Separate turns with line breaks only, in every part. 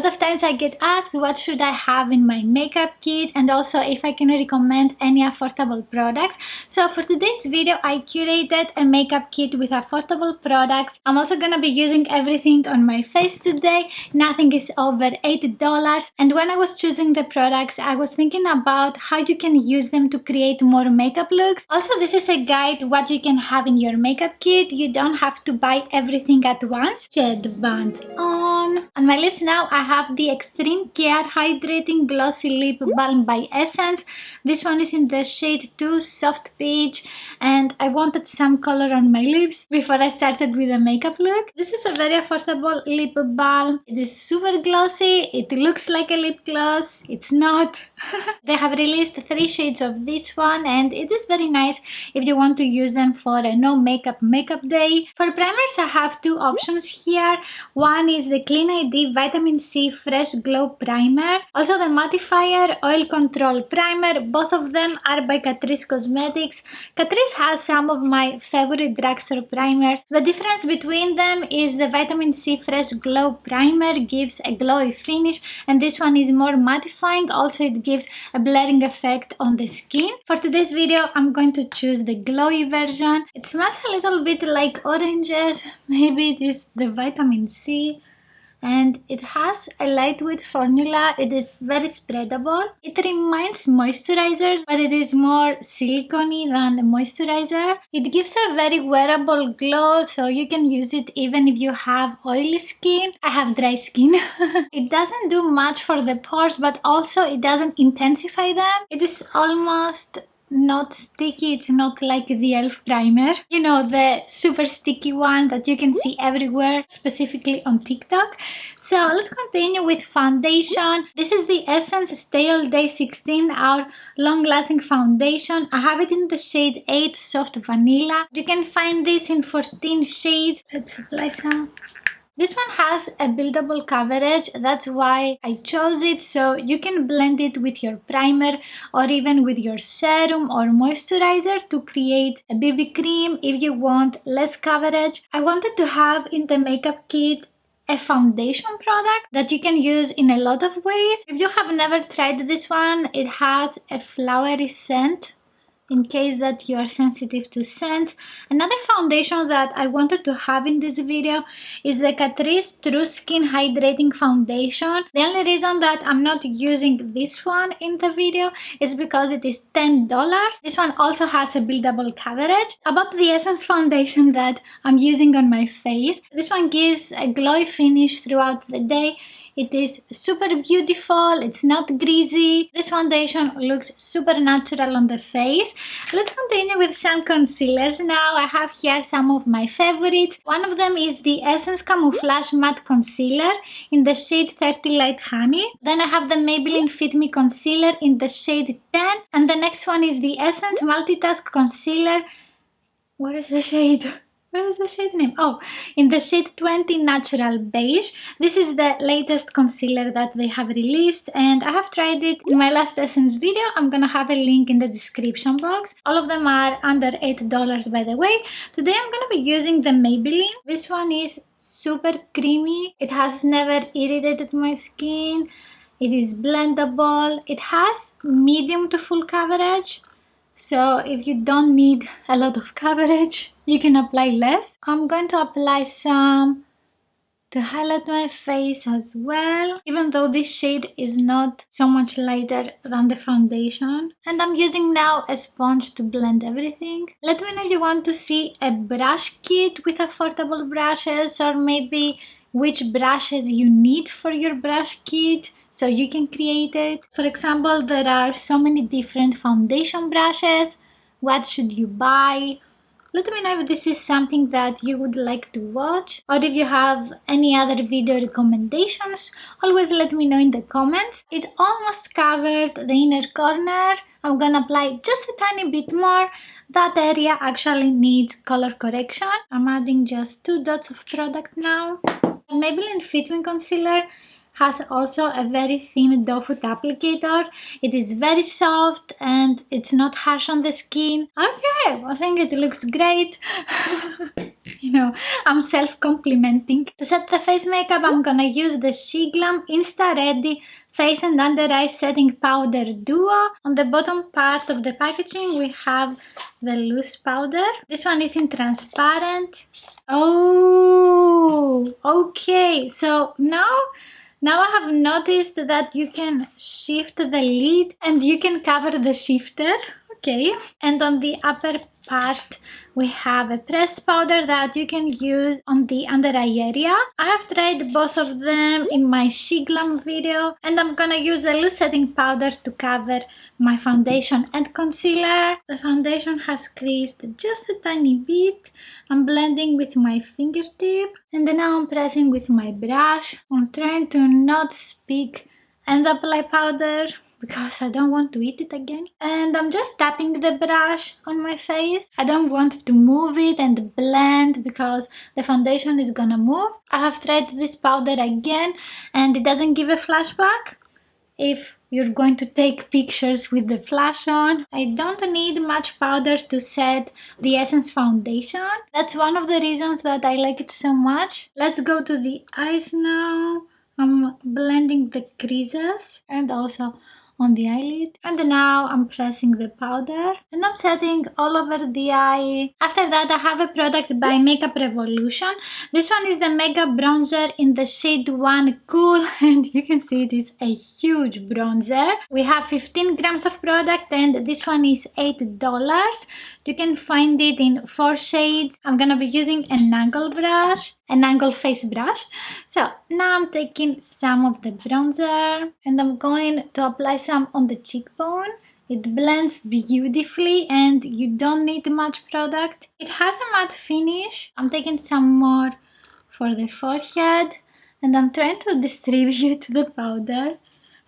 lot of times I get asked what should I have in my makeup kit, and also if I can recommend any affordable products. So for today's video I curated a makeup kit with affordable products. I'm also gonna be using everything on my face today. Nothing is over $8, and when I was choosing the products I was thinking about how you can use them to create more makeup looks. Also, this is a guide what you can have in your makeup kit. You don't have to buy everything at once. Get the band on. On my lips now I have the Extreme Care Hydrating Glossy Lip Balm by Essence. This one is in the shade 2 Soft Peach, and I wanted some color on my lips before I started with the makeup look. This is a very affordable lip balm. It is super glossy. It looks like a lip gloss. It's not. They have released 3 shades of this one, and it is very nice if you want to use them for a no makeup day. For primers I have 2 options here. One is the Clean ID Vitamin C Fresh Glow Primer, also the Mattifier Oil Control Primer. Both of them are by Catrice Cosmetics. Catrice has some of my favorite drugstore primers. The difference between them is the Vitamin C Fresh Glow Primer gives a glowy finish, and this one is more mattifying. Also it gives a blurring effect on the skin. For today's video I'm going to choose the glowy version. It smells a little bit like oranges, maybe it is the vitamin C, and it has a lightweight formula. It is very spreadable. It reminds moisturizers, but it is more silicone than a moisturizer. It gives a very wearable glow, so you can use it even if you have oily skin. I have dry skin. It doesn't do much for the pores, but also it doesn't intensify them. It is almost not sticky. It's not like the e.l.f. primer, you know, the super sticky one that you can see everywhere, specifically on TikTok. So let's continue with foundation. This is the Essence Stay All Day 16-hour long-lasting foundation. I have it in the shade 8 Soft Vanilla. You can find this in 14 shades. Let's apply some. This one has a buildable coverage, that's why I chose it, so you can blend it with your primer or even with your serum or moisturizer to create a BB cream if you want less coverage. I wanted to have in the makeup kit a foundation product that you can use in a lot of ways. If you have never tried this one, it has a flowery scent, in case that you are sensitive to scent. Another foundation that I wanted to have in this video is the Catrice True Skin Hydrating Foundation. The only reason that I'm not using this one in the video is because it is $10. This one also has a buildable coverage. About the Essence foundation that I'm using on my face, this one gives a glowy finish throughout the day. It is super beautiful, it's not greasy. This foundation looks super natural on the face. Let's continue with some concealers now. I have here some of my favorites. One of them is the Essence Camouflage Matte Concealer in the shade 30 Light Honey. Then I have the Maybelline Fit Me Concealer in the shade 10. And the next one is the Essence Multitask Concealer. Where is the shade? Where is the shade name? Oh, in the shade 20 Natural Beige. This is the latest concealer that they have released, and I have tried it in my last Essence video. I'm gonna have a link in the description box. All of them are under $8 by the way. Today I'm gonna be using the Maybelline. This one is super creamy. It has never irritated my skin. It is blendable. It has medium to full coverage. So if you don't need a lot of coverage, you can apply less. I'm going to apply some to highlight my face as well, even though this shade is not so much lighter than the foundation. And I'm using now a sponge to blend everything. Let me know if you want to see a brush kit with affordable brushes, or maybe which brushes you need for your brush kit, so you can create it. For example, there are so many different foundation brushes. What should you buy? Let me know if this is something that you would like to watch, or if you have any other video recommendations. Always let me know in the comments. It almost covered the inner corner. I'm gonna apply just a tiny bit more. That area actually needs color correction. I'm adding just 2 dots of product now. Maybelline Fit Me Concealer has also a very thin doe foot applicator. It is very soft and it's not harsh on the skin. Okay, I think it looks great. You know, I'm self-complimenting. To set the face makeup, I'm gonna use the Sheglam Insta Ready Face and Under Eye Setting Powder Duo. On the bottom part of the packaging, we have the loose powder. This one is in transparent. Oh, okay. So now I have noticed that you can shift the lid and you can cover the shifter. Okay, and on the upper part we have a pressed powder that you can use on the under eye area. I have tried both of them in my Sheglam video, and I'm gonna use the loose setting powder to cover my foundation and concealer. The foundation has creased just a tiny bit. I'm blending with my fingertip and then now I'm pressing with my brush. I'm trying to not speak and apply powder because I don't want to eat it again. And I'm just tapping the brush on my face. I don't want to move it and blend because the foundation is gonna move. I have tried this powder again and it doesn't give a flashback if you're going to take pictures with the flash on. I don't need much powder to set the Essence foundation. That's one of the reasons that I like it so much. Let's go to the eyes now. I'm blending the creases and also on the eyelid, and now I'm pressing the powder and I'm setting all over the eye. After that I have a product by Makeup Revolution. This one is the Mega Bronzer in the shade 1 Cool, and you can see it is a huge bronzer. We have 15 grams of product and this one is $8. You can find it in 4 shades. I'm gonna be using an angle face brush. So now I'm taking some of the bronzer and I'm going to apply some on the cheekbone. It blends beautifully and you don't need much product. It has a matte finish. I'm taking some more for the forehead and I'm trying to distribute the powder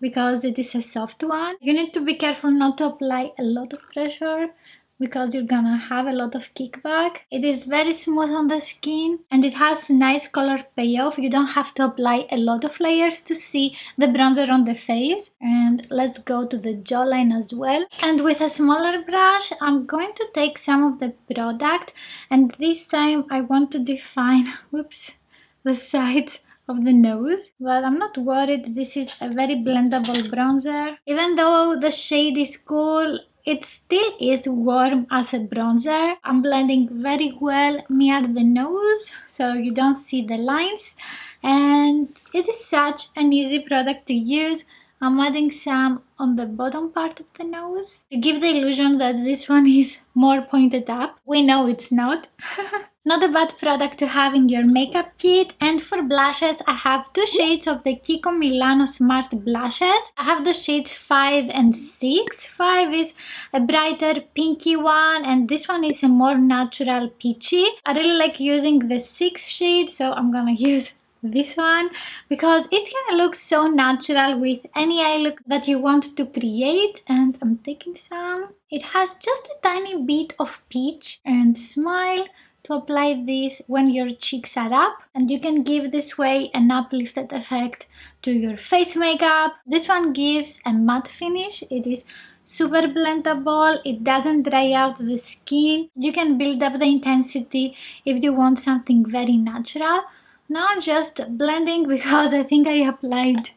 because it is a soft one. You need to be careful not to apply a lot of pressure because you're gonna have a lot of kickback. It is very smooth on the skin and it has nice color payoff. You don't have to apply a lot of layers to see the bronzer on the face. And let's go to the jawline as well. And with a smaller brush, I'm going to take some of the product and this time I want to define, the sides of the nose, but I'm not worried. This is a very blendable bronzer. Even though the shade is cool, it still is warm as a bronzer. I'm blending very well near the nose so you don't see the lines, and it is such an easy product to use. I'm adding some on the bottom part of the nose to give the illusion that this one is more pointed up. We know it's not. Not a bad product to have in your makeup kit. And for blushes, I have 2 shades of the Kiko Milano Smart Blushes. I have the shades 5 and 6. 5 is a brighter pinky one and this one is a more natural peachy. I really like using the 6 shade, so I'm gonna use this one because it can look so natural with any eye look that you want to create. And I'm taking some. It has just a tiny bit of peach, and smile to apply this when your cheeks are up, and you can give this way an uplifted effect to your face makeup. This one gives a matte finish. It is super blendable. It doesn't dry out the skin. You can build up the intensity if you want something very natural. Now I'm just blending because I think I applied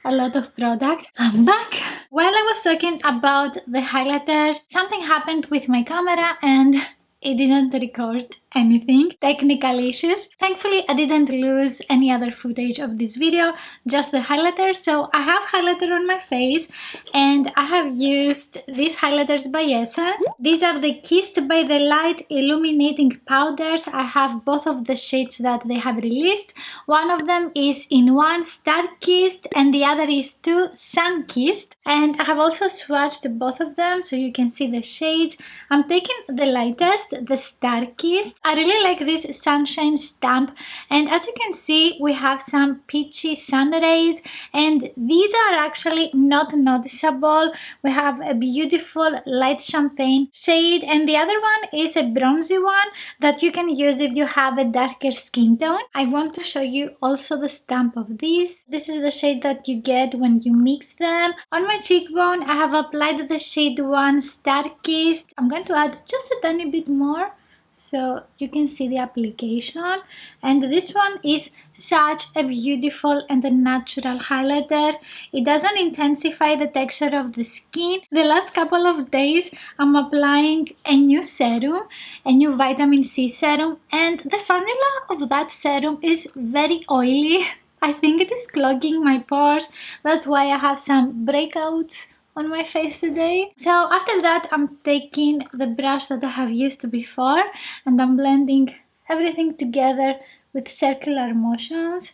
a lot of product. I'm back. While I was talking about the highlighters, something happened with my camera and it didn't record anything. Technical issues. Thankfully, I didn't lose any other footage of this video, just the highlighter. So I have highlighter on my face and I have used these highlighters by Essence. These are the Kissed by the Light illuminating powders. I have both of the shades that they have released. One of them is in 1 Star Kissed and the other is 2 Sun Kissed. And I have also swatched both of them so you can see the shades. I'm taking the lightest, the Star Kissed. I really like this sunshine stamp, and as you can see we have some peachy sun rays, and these are actually not noticeable. We have a beautiful light champagne shade, and the other one is a bronzy one that you can use if you have a darker skin tone. I want to show you also the stamp of this. This is the shade that you get when you mix them. On my cheekbone I have applied the shade 1 Star Kissed. I'm going to add just a tiny bit more so you can see the application, and this one is such a beautiful and a natural highlighter. It doesn't intensify the texture of the skin. The last couple of days I'm applying a new serum, a new vitamin C serum, and the formula of that serum is very oily. I think it is clogging my pores. That's why I have some breakouts on my face today. So after that I'm taking the brush that I have used before and I'm blending everything together with circular motions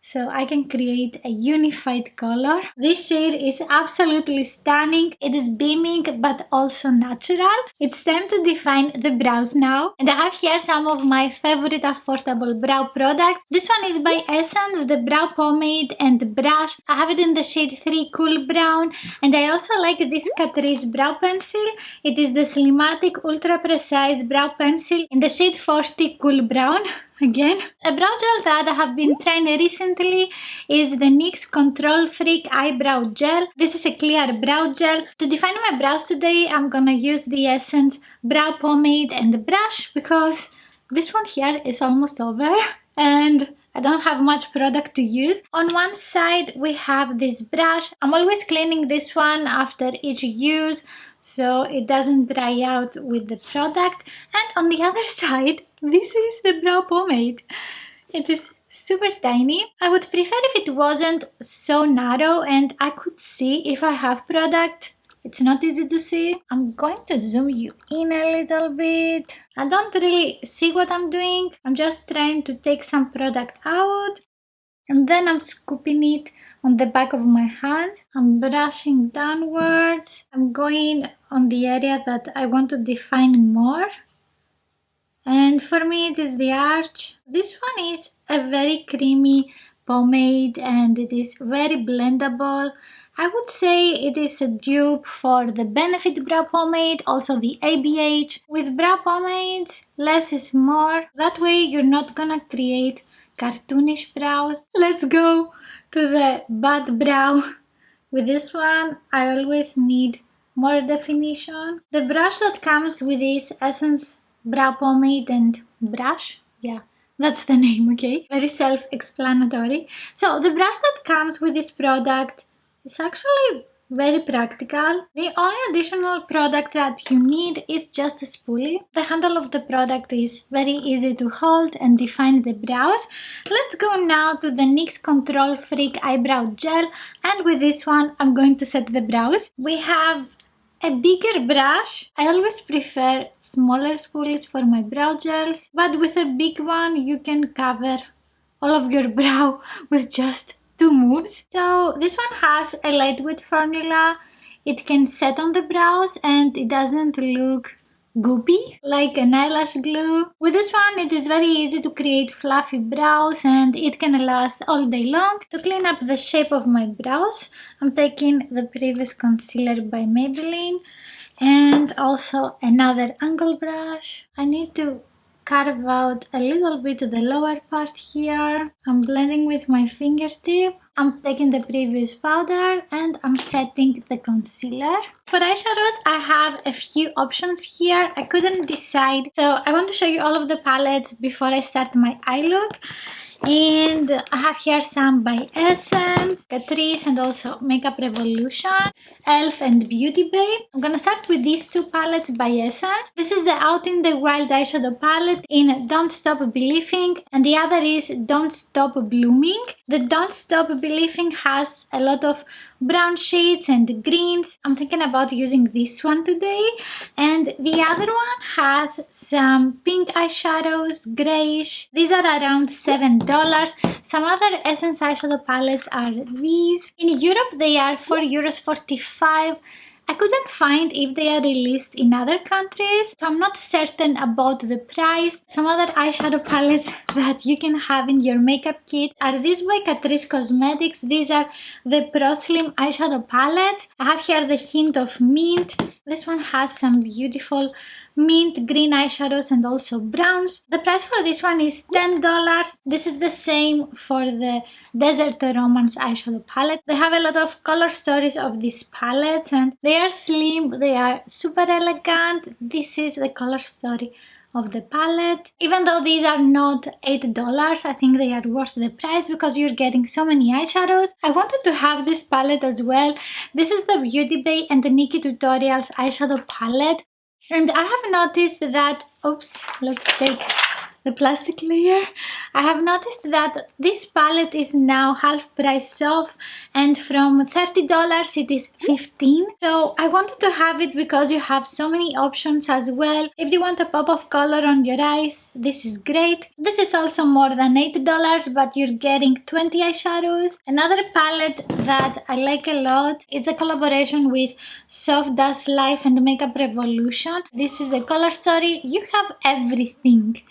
so I can create a unified color. This shade is absolutely stunning. It is beaming but also natural. It's time to define the brows now, and I have here some of my favorite affordable brow products. This one is by Essence, the brow pomade and brush. I have it in the shade 3 Cool Brown, and I also like this Catrice brow pencil. It is the Slimatic Ultra Precise brow pencil in the shade 40 Cool Brown. Again, a brow gel that I have been trying recently is the NYX Control Freak Eyebrow Gel. This is a clear brow gel. To define my brows today, I'm gonna use the Essence brow pomade and the brush because this one here is almost over and I don't have much product to use. On one side we have this brush. I'm always cleaning this one after each use so it doesn't dry out with the product. And on the other side, this is the brow pomade. It is super tiny. I would prefer if it wasn't so narrow and I could see if I have product. It's not easy to see. I'm going to zoom you in a little bit. I don't really see what I'm doing. I'm just trying to take some product out. And then I'm scooping it on the back of my hand. I'm brushing downwards. I'm going on the area that I want to define more. And for me it is the arch. This one is a very creamy pomade and it is very blendable. I would say it is a dupe for the Benefit brow pomade, also the ABH. With brow pomades, less is more. That way you're not gonna create cartoonish brows. Let's go to the bad brow. With this one, I always need more definition. The brush that comes with this Essence brow pomade and brush, yeah, that's the name, okay? Very self-explanatory. So the brush that comes with this product is actually very practical. The only additional product that you need is just a spoolie. The handle of the product is very easy to hold and define the brows. Let's go now to the NYX Control Freak Eyebrow Gel, and with this one I'm going to set the brows. We have a bigger brush. I always prefer smaller spoolies for my brow gels, but with a big one you can cover all of your brow with just 2 moves. So this one has a lightweight formula. It can set on the brows and it doesn't look goopy like an eyelash glue. With this one it is very easy to create fluffy brows and it can last all day long. To clean up the shape of my brows, I'm taking the previous concealer by Maybelline and also another angle brush. I need to carve out a little bit the lower part here. I'm blending with my fingertip. I'm taking the previous powder and I'm setting the concealer. For eyeshadows, I have a few options here. I couldn't decide, so I want to show you all of the palettes before I start my eye look. And I have here some by Essence, Catrice, and also Makeup Revolution, Elf, and Beauty Babe. I'm gonna start with these 2 palettes by Essence. This is the Out in the Wild eyeshadow palette in Don't Stop Believing, and the other is Don't Stop Blooming. The Don't Stop Believing has a lot of brown shades and greens. I'm thinking about using this one today. And the other one has some pink eyeshadows, grayish. These are around $7. Some other Essence eyeshadow palettes are these. In Europe they are €4.45. I couldn't find if they are released in other countries, so I'm not certain about the price. Some other eyeshadow palettes that you can have in your makeup kit are these by Catrice Cosmetics. These are the Pro Slim eyeshadow palettes. I have here the hint of mint. This one has some beautiful mint green eyeshadows and also browns. The price for this one is $10. This is the same for the Desert Romance eyeshadow palette. They have a lot of color stories of these palettes and they are slim, they are super elegant. This is the color story of the palette. Even though these are not $8, I think they are worth the price because you're getting so many eyeshadows. I wanted to have this palette as well. This is the Beauty Bay and the Nikki Tutorials eyeshadow palette. And I have noticed that, oops, let's take the plastic layer. I have noticed that this palette is now half price off, and from $30 it is $15. So I wanted to have it because you have so many options as well. If you want a pop of color on your eyes, this is great. This is also more than $8, but you're getting 20 eyeshadows. Another palette that I like a lot is the collaboration with Soft Dust Life and Makeup Revolution. This is the color story. You have everything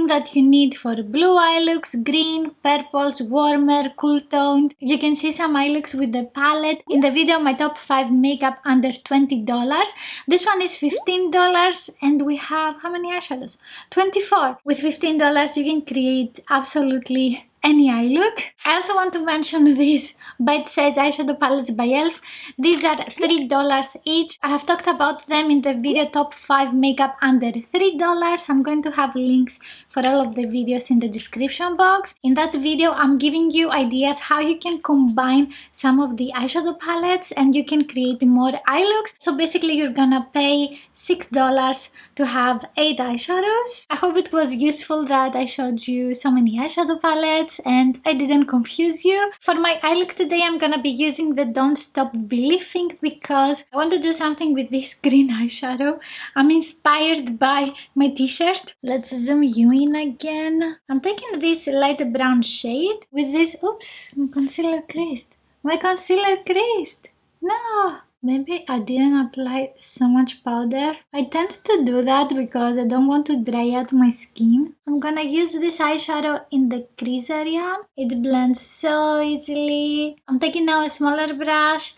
that you need for blue eye looks, green, purples, warmer, cool toned. You can see some eye looks with the palette. In the video, my top 5 makeup under $20. This one is $15 and we have how many eyeshadows? 24. With $15 you can create absolutely any eye look. I also want to mention these bite-size eyeshadow palettes by e.l.f. These are $3 each. I have talked about them in the video top 5 makeup under $3. I'm going to have links for all of the videos in the description box. In that video, I'm giving you ideas how you can combine some of the eyeshadow palettes and you can create more eye looks. So basically, you're gonna pay $6 to have 8 eyeshadows. I hope it was useful that I showed you so many eyeshadow palettes and I didn't confuse you. For my eye look today, I'm gonna be using the Don't Stop Believing because I want to do something with this green eyeshadow. I'm inspired by my t-shirt. Let's zoom you in again. I'm taking this light brown shade with this, oops, my concealer creased. My concealer creased. No! Maybe I didn't apply so much powder. I tend to do that because I don't want to dry out my skin. I'm gonna use this eyeshadow in the crease area. It blends so easily. I'm taking now a smaller brush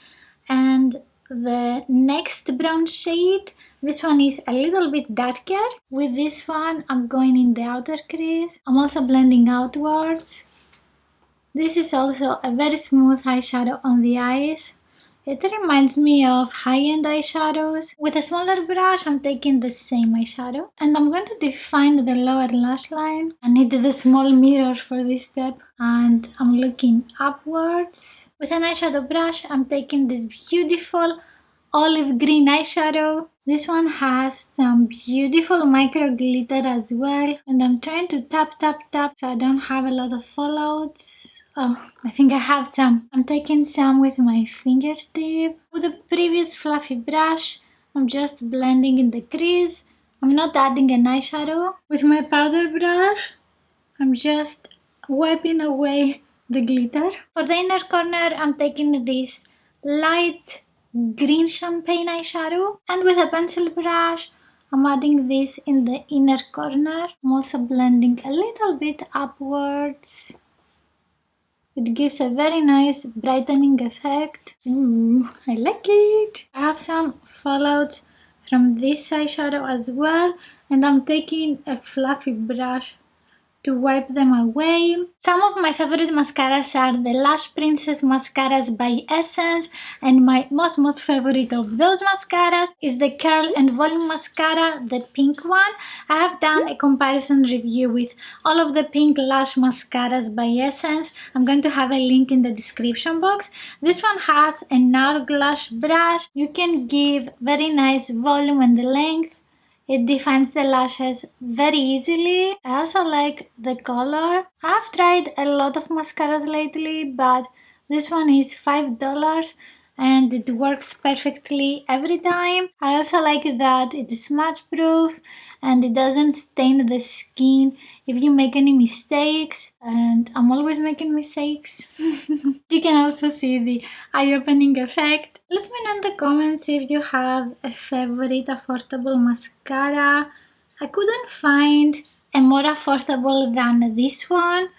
and the next brown shade. This one is a little bit darker. With this one, I'm going in the outer crease. I'm also blending outwards. This is also a very smooth eyeshadow on the eyes. It reminds me of high-end eyeshadows. With a smaller brush, I'm taking the same eyeshadow and I'm going to define the lower lash line. I need the small mirror for this step and I'm looking upwards. With an eyeshadow brush, I'm taking this beautiful olive green eyeshadow. This one has some beautiful micro glitter as well and I'm trying to tap so I don't have a lot of fallouts. Oh, I think I have some. I'm taking some with my fingertip. With the previous fluffy brush, I'm just blending in the crease. I'm not adding an eyeshadow. With my powder brush, I'm just wiping away the glitter. For the inner corner, I'm taking this light green champagne eyeshadow. And with a pencil brush, I'm adding this in the inner corner. I'm also blending a little bit upwards. It gives a very nice brightening effect. Ooh, I like it. I have some fallouts from this eyeshadow as well and I'm taking a fluffy brush to wipe them away. Some of my favorite mascaras are the Lash Princess Mascaras by Essence and my most favorite of those mascaras is the Curl and Volume Mascara, the pink one. I have done a comparison review with all of the pink lash mascaras by Essence. I'm going to have a link in the description box. This one has an hourglass brush. You can give very nice volume and length. It defines the lashes very easily. I also like the color. I've tried a lot of mascaras lately, but this one is $5 and it works perfectly every time. I also like that it's smudge proof and it doesn't stain the skin if you make any mistakes, and I'm always making mistakes. You can also see the eye-opening effect. Let me know in the comments if you have a favorite affordable mascara. I couldn't find a more affordable than this one,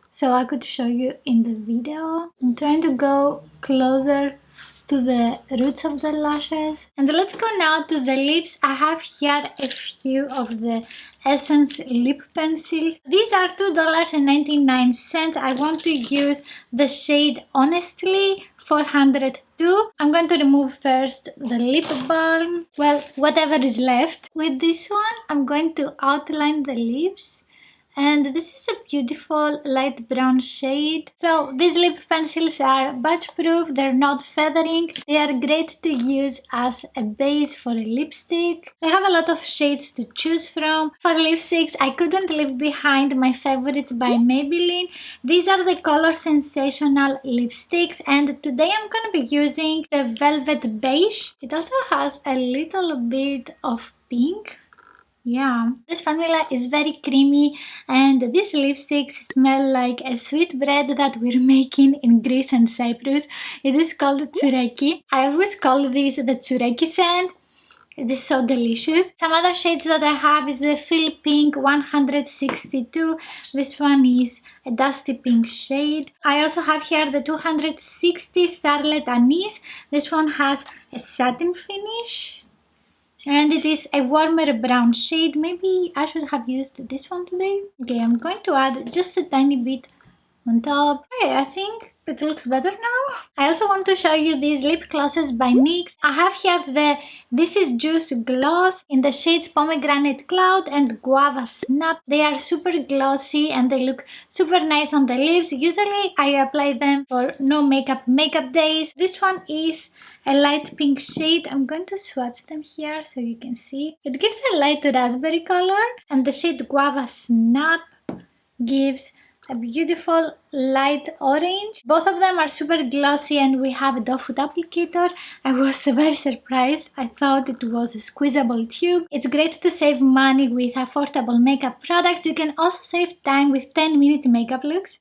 so I could show you in the video. I'm trying to go closer to the roots of the lashes. And let's go now to the lips. I have here a few of the Essence lip pencils. These are $2.99. I want to use the shade Honestly 402. I'm going to remove first the lip balm, well, whatever is left. With this one, I'm going to outline the lips. And this is a beautiful light brown shade. So these lip pencils are budge proof, they're not feathering. They are great to use as a base for a lipstick. They have a lot of shades to choose from. For lipsticks, I couldn't leave behind my favorites by Maybelline. These are the Color Sensational lipsticks, and today I'm gonna be using the Velvet Beige. It also has a little bit of pink. Yeah, this formula is very creamy, and these lipsticks smell like a sweet bread that we're making in Greece and Cyprus. It is called tsureki. I always call this the tsureki scent. It is so delicious. Some other shades that I have is the Feel Pink 162. This one is a dusty pink shade. I also have here the 260 Starlet Anise. This one has a satin finish. And it is a warmer brown shade. Maybe I should have used this one today. Okay, I'm going to add just a tiny bit on top. Okay, I think it looks better now. I also want to show you these lip glosses by NYX. I have here the This Is Juice gloss in the shades Pomegranate Cloud and Guava Snap. They are super glossy and they look super nice on the lips. Usually I apply them for no makeup days. This one is a light pink shade. I'm going to swatch them here so you can see. It gives a light raspberry color, and the shade Guava Snap gives a beautiful light orange. Both of them are super glossy, and we have a doe foot applicator. I was very surprised. I thought it was a squeezable tube. It's great to save money with affordable makeup products. You can also save time with 10-minute makeup looks.